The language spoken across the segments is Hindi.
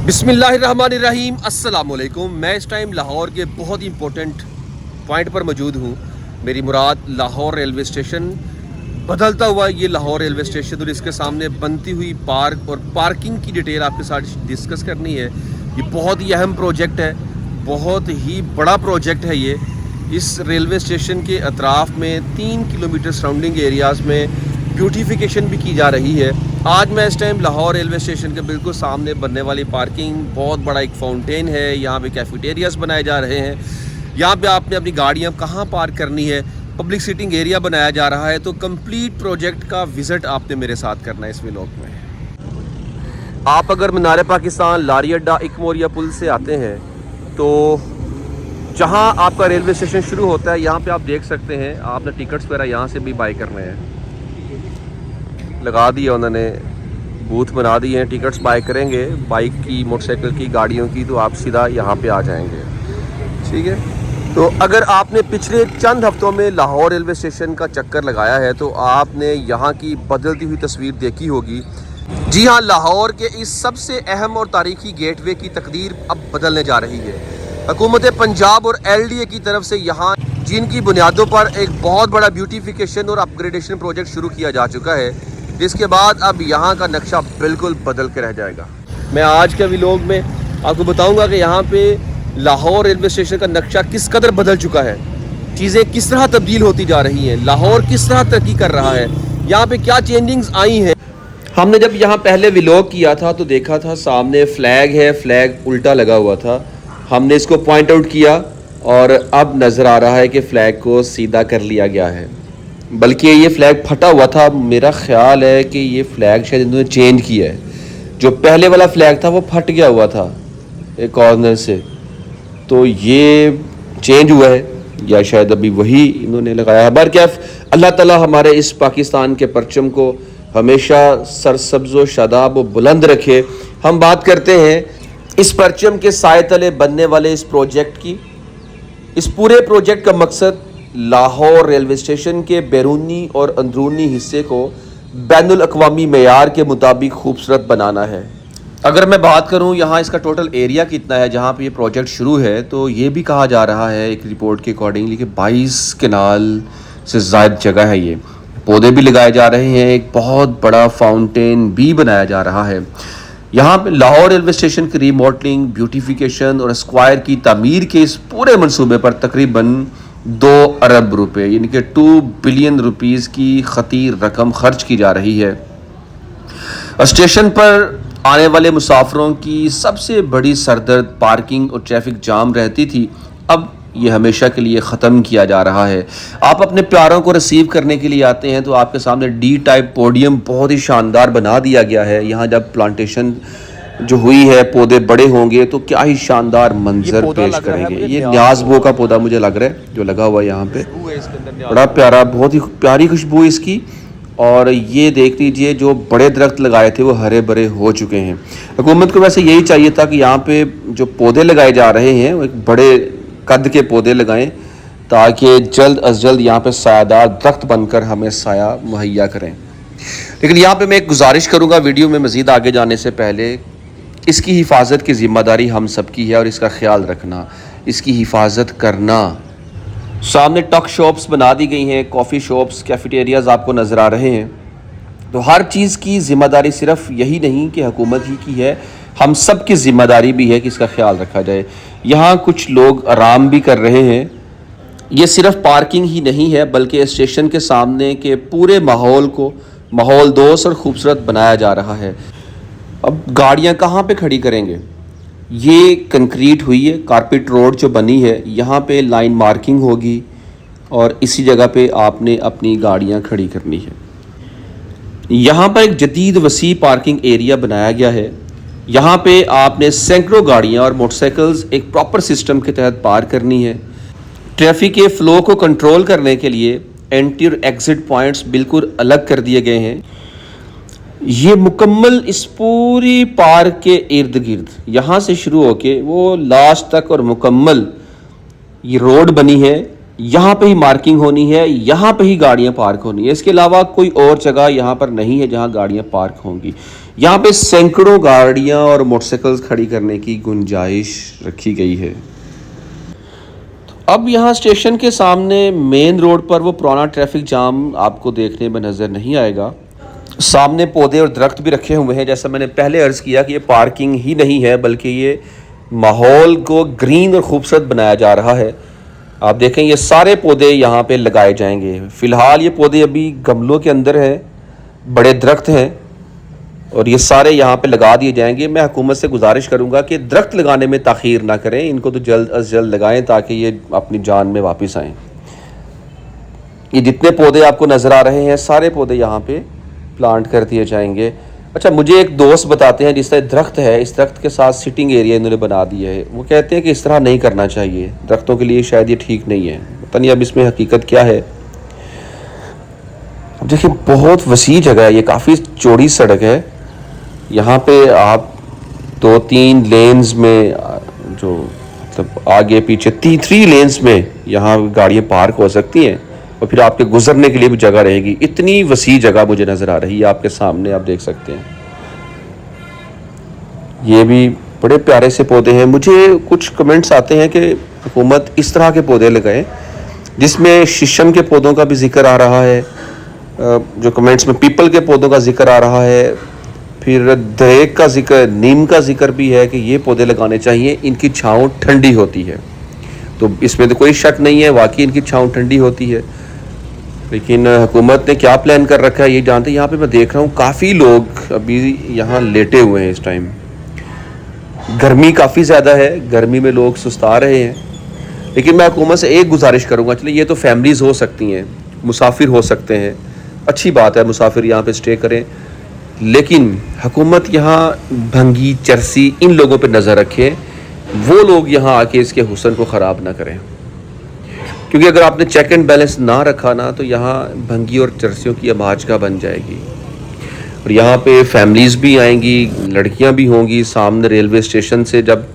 बिस्मिल्लाहिर्रहमानिर्रहीम अस्सलाम वालेकुम। मैं इस टाइम लाहौर के बहुत ही इंपॉर्टेंट पॉइंट पर मौजूद हूँ। मेरी मुराद लाहौर रेलवे स्टेशन, बदलता हुआ ये लाहौर रेलवे स्टेशन और इसके सामने बनती हुई पार्क और पार्किंग की डिटेल आपके साथ डिस्कस करनी है। ये बहुत ही अहम प्रोजेक्ट है, बहुत ही बड़ा प्रोजेक्ट है ये। इस रेलवे स्टेशन के अतराफ़ में 3 किलोमीटर सराउंडिंग एरियाज़ में ब्यूटिफिकेशन भी की जा रही है। आज मैं इस टाइम लाहौर रेलवे स्टेशन के बिल्कुल सामने बनने वाली पार्किंग, बहुत बड़ा एक फाउंटेन है, यहाँ पे कैफेटेरियाज़ बनाए जा रहे हैं। यहाँ पे आपने अपनी गाड़ियाँ कहाँ पार्क करनी है, पब्लिक सीटिंग एरिया बनाया जा रहा है। तो कंप्लीट प्रोजेक्ट का विज़िट आपने मेरे साथ करना है इस व्लॉग में। आप अगर मीनार पाकिस्तान लारी अड्डा इकमोरिया पुल से आते हैं तो जहाँ आपका रेलवे स्टेशन शुरू होता है, यहाँ पे आप देख सकते हैं आपने टिकट्स वगैरह यहाँ से भी बाई करने हैं। लगा दिया उन्होंने, बूथ बना दिए हैं, टिकट्स बाय करेंगे बाइक की, मोटरसाइकिल की, गाड़ियों की, तो आप सीधा यहाँ पे आ जाएंगे। ठीक है, तो अगर आपने पिछले चंद हफ्तों में लाहौर रेलवे स्टेशन का चक्कर लगाया है तो आपने यहाँ की बदलती हुई तस्वीर देखी होगी। जी हाँ, लाहौर के इस सबसे अहम और तारीखी गेटवे की तकदीर अब बदलने जा रही है। हुकूमत पंजाब और LDA की तरफ से यहाँ जिनकी बुनियादों पर एक बहुत बड़ा ब्यूटिफिकेशन और अपग्रेडेशन प्रोजेक्ट शुरू किया जा चुका है, जिसके बाद अब यहाँ का नक्शा बिल्कुल बदल के रह जाएगा। मैं आज के व्लॉग में आपको बताऊंगा कि यहाँ पे लाहौर रेलवे स्टेशन का नक्शा किस कदर बदल चुका है, चीज़ें किस तरह तब्दील होती जा रही हैं, लाहौर किस तरह तरक्की कर रहा है, यहाँ पे क्या चेंजिंग्स आई हैं। हमने जब यहाँ पहले व्लॉग किया था तो देखा था सामने फ्लैग है, फ्लैग उल्टा लगा हुआ था। हमने इसको पॉइंट आउट किया और अब नज़र आ रहा है कि फ़्लैग को सीधा कर लिया गया है, बल्कि ये फ़्लैग फटा हुआ था। मेरा ख्याल है कि ये फ़्लैग शायद इन्होंने चेंज किया है। जो पहले वाला फ़्लैग था वो फट गया हुआ था एक कॉर्नर से, तो ये चेंज हुआ है या शायद अभी वही इन्होंने लगाया है। बहरकैफ अल्लाह ताला हमारे इस पाकिस्तान के परचम को हमेशा सरसब्ज़ व शादाब व बुलंद रखे। हम बात करते हैं इस परचम के साए तले बनने वाले इस प्रोजेक्ट की। इस पूरे प्रोजेक्ट का मकसद लाहौर रेलवे स्टेशन के बैरूनी और अंदरूनी हिस्से को बैनुल अक़वामी मेयार के मुताबिक खूबसूरत बनाना है। अगर मैं बात करूं यहाँ इसका टोटल एरिया कितना है जहाँ पे ये प्रोजेक्ट शुरू है, तो ये भी कहा जा रहा है एक रिपोर्ट के अकॉर्डिंगली कि 22 कनाल से ज़ायद जगह है। ये पौधे भी लगाए जा रहे हैं, एक बहुत बड़ा फाउंटेन भी बनाया जा रहा है। यहाँ पे लाहौर रेलवे स्टेशन की रीमॉडलिंग, ब्यूटिफिकेशन और स्क्वायर की तामीर के इस पूरे मंसूबे पर तकरीबन 2 अरब रुपए यानी कि 2 बिलियन रुपीज़ की खतीर रकम खर्च की जा रही है। स्टेशन पर आने वाले मुसाफिरों की सबसे बड़ी सरदर्द पार्किंग और ट्रैफिक जाम रहती थी, अब ये हमेशा के लिए ख़त्म किया जा रहा है। आप अपने प्यारों को रिसीव करने के लिए आते हैं तो आपके सामने D टाइप पोडियम बहुत ही शानदार बना दिया गया है। यहाँ जब प्लांटेशन जो हुई है, पौधे बड़े होंगे तो क्या ही शानदार मंजर पेश करेंगे। ये न्याज़बो का पौधा मुझे लग रहा है जो लगा हुआ है यहाँ पे, बड़ा प्यारा, बहुत ही प्यारी खुशबू इसकी। और ये देख लीजिए जो बड़े दरख्त लगाए थे वो हरे भरे हो चुके हैं। हुकूमत को वैसे यही चाहिए था कि यहाँ पे जो पौधे लगाए जा रहे हैं वो एक बड़े कद के पौधे लगाएं ताकि जल्द अज जल्द यहाँ पे सायादार दरख्त बनकर हमें साया मुहैया करें। लेकिन यहाँ पे मैं एक गुजारिश करूँगा, वीडियो में मज़ीद आगे जाने से पहले, इसकी हिफाजत की ज़िम्मेदारी हम सब की है और इसका ख्याल रखना, इसकी हिफाजत करना। सामने टक शॉप्स बना दी गई हैं, कॉफ़ी शॉप्स, कैफेटेरियाज़ आपको नज़र आ रहे हैं। तो हर चीज़ की ज़िम्मेदारी सिर्फ यही नहीं कि हुकूमत ही की है, हम सब की ज़िम्मेदारी भी है कि इसका ख्याल रखा जाए। यहाँ कुछ लोग आराम भी कर रहे हैं। ये सिर्फ पार्किंग ही नहीं है बल्कि स्टेशन के सामने के पूरे माहौल को माहौलदोज़ और ख़ूबसूरत बनाया जा रहा है। अब गाड़ियाँ कहाँ पे खड़ी करेंगे? ये कंक्रीट हुई है, कारपेट रोड जो बनी है, यहाँ पे लाइन मार्किंग होगी और इसी जगह पे आपने अपनी गाड़ियाँ खड़ी करनी है। यहाँ पर एक जदीद वसी पार्किंग एरिया बनाया गया है। यहाँ पे आपने सैकड़ों गाड़ियाँ और मोटरसाइकिल्स एक प्रॉपर सिस्टम के तहत पार करनी है। ट्रैफिक के फ़्लो को कंट्रोल करने के लिए एंट्री और एग्ज़िट पॉइंट्स बिल्कुल अलग कर दिए गए हैं। ये मुकम्मल इस पूरी पार्क के इर्द गिर्द यहाँ से शुरू होके वो लास्ट तक और मुकम्मल ये रोड बनी है। यहाँ पे ही मार्किंग होनी है, यहाँ पे ही गाड़ियाँ पार्क होनी है। इसके अलावा कोई और जगह यहाँ पर नहीं है जहाँ गाड़ियाँ पार्क होंगी। यहाँ पे सैकड़ों गाड़ियाँ और मोटरसाइकिल्स खड़ी करने की गुंजाइश रखी गई है। अब यहाँ स्टेशन के सामने मेन रोड पर वो पुराना ट्रैफिक जाम आपको देखने में नज़र नहीं आएगा। सामने पौधे और दरख्त भी रखे हुए हैं। जैसा मैंने पहले अर्ज़ किया कि ये पार्किंग ही नहीं है, बल्कि ये माहौल को ग्रीन और ख़ूबसूरत बनाया जा रहा है। आप देखें ये सारे पौधे यहाँ पे लगाए जाएंगे। फ़िलहाल ये पौधे अभी गमलों के अंदर हैं, बड़े दरख्त हैं और ये सारे यहाँ पे लगा दिए जाएंगे। मैं हुकूमत से गुजारिश करूँगा कि दरख्त लगाने में ताख़ीर ना करें, इनको तो जल्द अज जल्द लगाएं ताकि ये अपनी जान में वापस आएँ। ये जितने पौधे आपको नज़र आ रहे हैं सारे पौधे यहाँ पे प्लांट कर दिए जाएंगे। अच्छा, मुझे एक दोस्त बताते हैं जिस तरह दरख्त है, इस दरख्त के साथ सिटिंग एरिया इन्होंने बना दिया है। वो कहते हैं कि इस तरह नहीं करना चाहिए, दरख्तों के लिए शायद ये ठीक नहीं है। पता नहीं अब इसमें हकीकत क्या है। अब देखिए बहुत वसी जगह है, ये काफ़ी चौड़ी सड़क है। यहाँ पे आप 2-3 लेन्स में जो मतलब आगे पीछे 3 लेन्स में यहाँ गाड़ियाँ पार्क हो सकती हैं और फिर आपके गुजरने के लिए भी जगह रहेगी। इतनी वसी जगह मुझे नज़र आ रही है आपके सामने, आप देख सकते हैं। ये भी बड़े प्यारे से पौधे हैं। मुझे कुछ कमेंट्स आते हैं कि हुकूमत इस तरह के पौधे लगाए, जिसमें शीशम के पौधों का भी जिक्र आ रहा है, जो कमेंट्स में पीपल के पौधों का जिक्र आ रहा है, फिर दरेक का जिक्र, नीम का जिक्र भी है कि ये पौधे लगाने चाहिए, इनकी छाँव ठंडी होती है। तो इसमें तो कोई शक नहीं है, वाकई इनकी छाँव ठंडी होती है। लेकिन हुकूमत ने क्या प्लान कर रखा है ये जानते। यहाँ पे मैं देख रहा हूँ काफ़ी लोग अभी यहाँ लेटे हुए हैं। इस टाइम गर्मी काफ़ी ज़्यादा है, गर्मी में लोग सुस्ता रहे हैं। लेकिन मैं हुकूमत से एक गुजारिश करूँगा, चलिए ये तो फैमिलीज़ हो सकती हैं, मुसाफिर हो सकते हैं, अच्छी बात है मुसाफिर यहाँ पे स्टे करें, लेकिन हुकूमत यहाँ भंगी चरसी इन लोगों पे नज़र रखे, वो लोग यहाँ आके इसके हुस्न को ख़राब ना करें। क्योंकि अगर आपने चेक एंड बैलेंस ना रखा ना तो यहाँ भंगी और चरसियों की अमाजगा बन जाएगी। और यहाँ पे फैमिलीज़ भी आएंगी, लड़कियाँ भी होंगी। सामने रेलवे स्टेशन से जब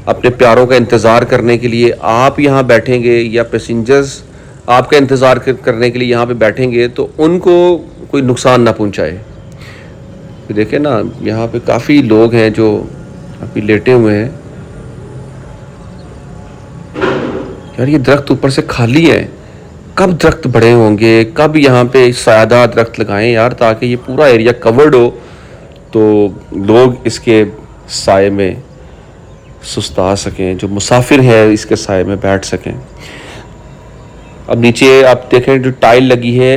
अपने प्यारों का इंतज़ार करने के लिए आप यहाँ बैठेंगे या पैसेंजर्स आपका इंतज़ार करने के लिए यहाँ पे बैठेंगे तो उनको कोई नुकसान ना पहुँचाए। तो देखें ना यहाँ पे काफ़ी लोग हैं जो अभी लेटे हुए हैं। यार ये दरख्त ऊपर से खाली है, कब दरख्त बड़े होंगे, कब यहाँ पे सायादार दरख्त लगाएं यार, ताकि ये पूरा एरिया कवर्ड हो तो लोग इसके साए में सुस्ता सकें, जो मुसाफिर हैं इसके साए में बैठ सकें। अब नीचे आप देखें जो टाइल लगी है,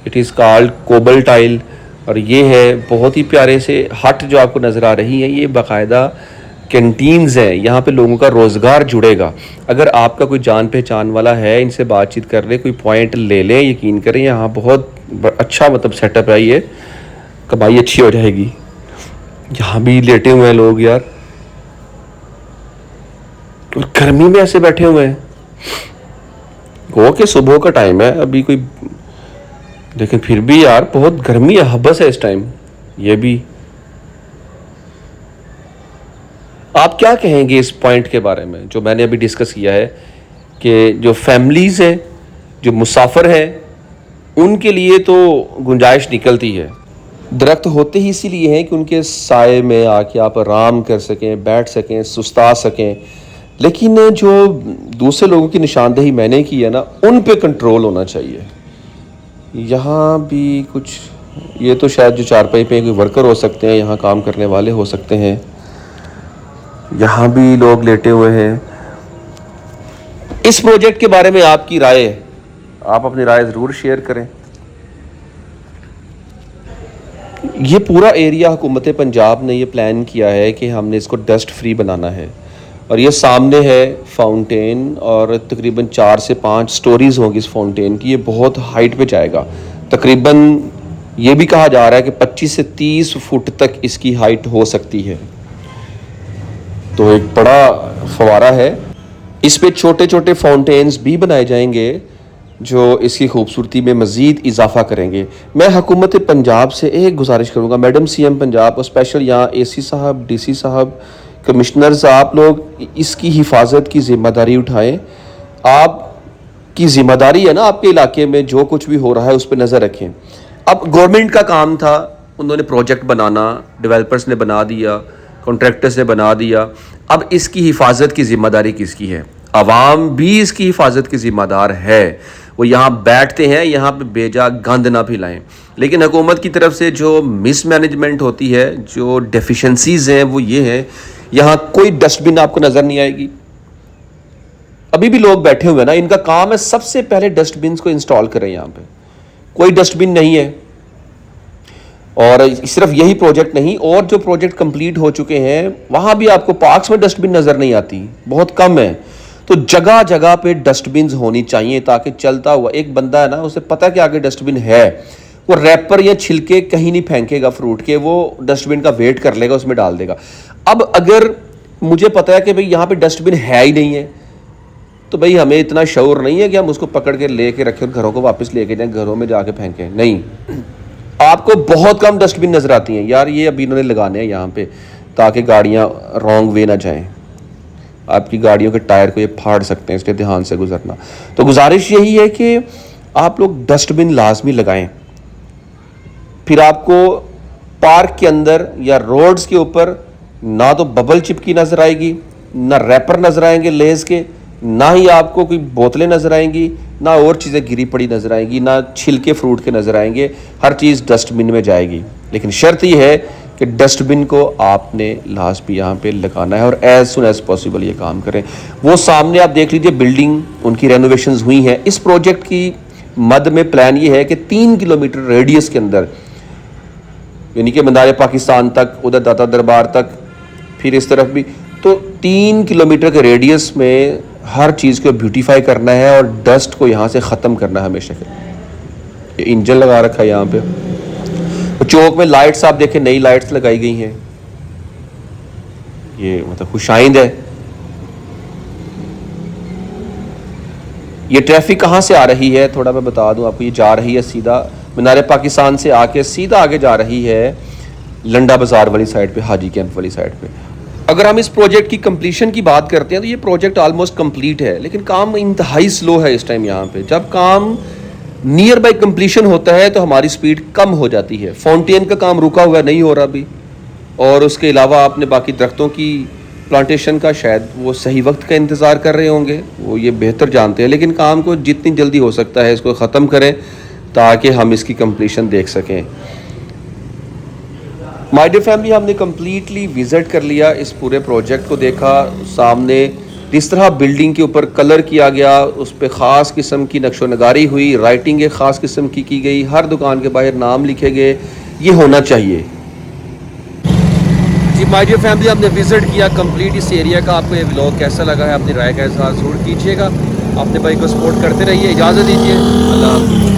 it is called cobble tile, और ये है बहुत ही प्यारे से हट जो आपको नज़र आ रही है। ये बाकायदा कैंटीन्स हैं, यहाँ पे लोगों का रोज़गार जुड़ेगा। अगर आपका कोई जान पहचान वाला है, इनसे बातचीत कर ले, कोई पॉइंट ले लें, यकीन करें यहाँ बहुत अच्छा मतलब सेटअप है, ये कमाई अच्छी हो जाएगी। यहाँ भी लेटे हुए हैं लोग यार, और गर्मी में ऐसे बैठे हुए हैं। गो के सुबह का टाइम है अभी कोई, लेकिन फिर भी यार बहुत गर्मी है, हबस है इस टाइम। ये भी आप क्या कहेंगे इस पॉइंट के बारे में जो मैंने अभी डिस्कस किया है कि जो फैमिलीज़ हैं, जो मुसाफिर हैं, उनके लिए तो गुंजाइश निकलती है। दरख्त होते ही इसीलिए हैं कि उनके साए में आके आप आराम कर सकें, बैठ सकें, सुस्ता सकें। लेकिन जो दूसरे लोगों की निशानदेही मैंने की है ना, उन पे कंट्रोल होना चाहिए। यहाँ भी कुछ, ये तो शायद जो चारपाई पे कोई वर्कर हो सकते हैं, यहाँ काम करने वाले हो सकते हैं। यहाँ भी लोग लेटे हुए हैं। इस प्रोजेक्ट के बारे में आपकी राय है, आप अपनी राय ज़रूर शेयर करें। ये पूरा एरिया हुकूमत पंजाब ने ये प्लान किया है कि हमने इसको डस्ट फ्री बनाना है। और ये सामने है फाउंटेन, और तकरीबन 4 से 5 स्टोरीज़ होंगी इस फाउंटेन की। ये बहुत हाइट पे जाएगा, तकरीबन ये भी कहा जा रहा है कि 25 से 30 फुट तक इसकी हाइट हो सकती है। तो एक बड़ा फवारा है। इस पे छोटे छोटे फाउंटेन्स भी बनाए जाएंगे जो इसकी खूबसूरती में मज़ीद इजाफा करेंगे। मैं हुकूमत पंजाब से एक गुजारिश करूँगा, मैडम CM पंजाब और स्पेशल यहाँ AC साहब, DC साहब, कमिश्नर्स, आप लोग इसकी हिफाजत की ज़िम्मेदारी उठाएं। आपकी ज़िम्मेदारी है ना, आपके इलाके में जो कुछ भी हो रहा है उस पर नज़र रखें। अब गवर्नमेंट का काम था, उन्होंने प्रोजेक्ट बनाना, डेवलपर्स ने बना दिया, कॉन्ट्रैक्टर्स ने बना दिया। अब इसकी हिफाजत की ज़िम्मेदारी किसकी है? आवाम भी इसकी हिफाजत की ज़िम्मेदार है। वो यहाँ बैठते हैं, यहाँ पे बेजा गंद ना फैलाएं। लेकिन हुकूमत की तरफ से जो मिसमैनेजमेंट होती है, जो डेफिशिएंसीज़ हैं, वो ये है, यहाँ कोई डस्टबिन आपको नज़र नहीं आएगी। अभी भी लोग बैठे हुए हैं ना, इनका काम है सबसे पहले डस्टबिन को इंस्टॉल करें। यहाँ पे कोई डस्टबिन नहीं है। और सिर्फ यही प्रोजेक्ट नहीं, और जो प्रोजेक्ट कंप्लीट हो चुके हैं वहाँ भी आपको पार्क्स में डस्टबिन नज़र नहीं आती, बहुत कम है। तो जगह जगह पे डस्टबिन होनी चाहिए ताकि चलता हुआ एक बंदा है ना, उसे पता है कि आगे डस्टबिन है, वो रैपर या छिलके कहीं नहीं फेंकेगा फ्रूट के, वो डस्टबिन का वेट कर लेगा, उसमें डाल देगा। अब अगर मुझे पता है कि भाई यहाँ पे डस्टबिन है ही नहीं है, तो भाई हमें इतना शऊर नहीं है कि हम उसको पकड़ के लेके रखें और घरों को वापस लेके जाएं, घरों में जाके फेंकें। नहीं, आपको बहुत कम डस्टबिन नज़र आती हैं। यार ये अभी इन्होंने लगाने हैं यहाँ पे ताकि गाड़ियाँ रॉन्ग वे ना जाएं, आपकी गाड़ियों के टायर को ये फाड़ सकते हैं, इसलिए ध्यान से गुजरना। तो गुजारिश यही है कि आप लोग डस्टबिन लाजमी लगाएं। फिर आपको पार्क के अंदर या रोड्स के ऊपर ना तो बबल चिपकी नज़र आएगी, ना रैपर नज़र आएंगे लेज़ के, ना ही आपको कोई बोतलें नज़र आएंगी, ना और चीज़ें गिरी पड़ी नज़र आएंगी, ना छिलके फ्रूट के नज़र आएंगे। हर चीज़ डस्टबिन में जाएगी। लेकिन शर्त यह है कि डस्टबिन को आपने लाजमी यहाँ पे लगाना है और एज सुन एज पॉसिबल ये काम करें। वो सामने आप देख लीजिए बिल्डिंग, उनकी रेनोवेशंस हुई हैं। इस प्रोजेक्ट की मद में प्लान ये है कि 3 किलोमीटर रेडियस के अंदर, यानी कि मीनार पाकिस्तान तक, उधर दाता दरबार तक, फिर इस तरफ भी, तो 3 किलोमीटर के रेडियस में हर चीज़ को ब्यूटीफाई करना है और डस्ट को यहाँ से ख़त्म करना है हमेशा के। ये इंजन लगा रखा है यहाँ पे। तो चौक में लाइट्स आप देखें, नई लाइट्स लगाई गई हैं, ये मतलब खुशाइंद है। ये ट्रैफिक कहाँ से आ रही है थोड़ा मैं बता दूं आपको। ये जा रही है सीधा मीनार पाकिस्तान से आके सीधा आगे जा रही है लंडा बाज़ार वाली साइड पे, हाजी कैंप वाली साइड पे। अगर हम इस प्रोजेक्ट की कंप्लीशन की बात करते हैं तो ये प्रोजेक्ट ऑलमोस्ट कंप्लीट है, लेकिन काम इंतहाई स्लो है इस टाइम यहाँ पे। जब काम नियर बाई कंप्लीशन होता है तो हमारी स्पीड कम हो जाती है। फाउंटेन का काम रुका हुआ नहीं हो रहा अभी, और उसके अलावा आपने बाकी दरख्तों की प्लांटेशन का शायद वो सही वक्त का इंतज़ार कर रहे होंगे, वो ये बेहतर जानते हैं। लेकिन काम को जितनी जल्दी हो सकता है इसको ख़त्म करें ताकि हम इसकी कंप्लीशन देख सकें। माय डियर फैमिली, हमने कम्प्लीटली विज़िट कर लिया, इस पूरे प्रोजेक्ट को देखा। सामने जिस तरह बिल्डिंग के ऊपर कलर किया गया, उस पर ख़ास किस्म की नक्शो नगारी हुई, राइटिंग एक ख़ास किस्म की गई, हर दुकान के बाहर नाम लिखे गए। ये होना चाहिए जी। माय डियर फैमिली, हमने विज़िट किया कंप्लीट इस एरिया का। आपको ये व्लॉग कैसा लगा है, अपनी राय का इज़हार ज़रूर कीजिएगा। अपने भाई को सपोर्ट करते रहिए। इजाज़त दीजिए, अल्लाह हाफ़िज़।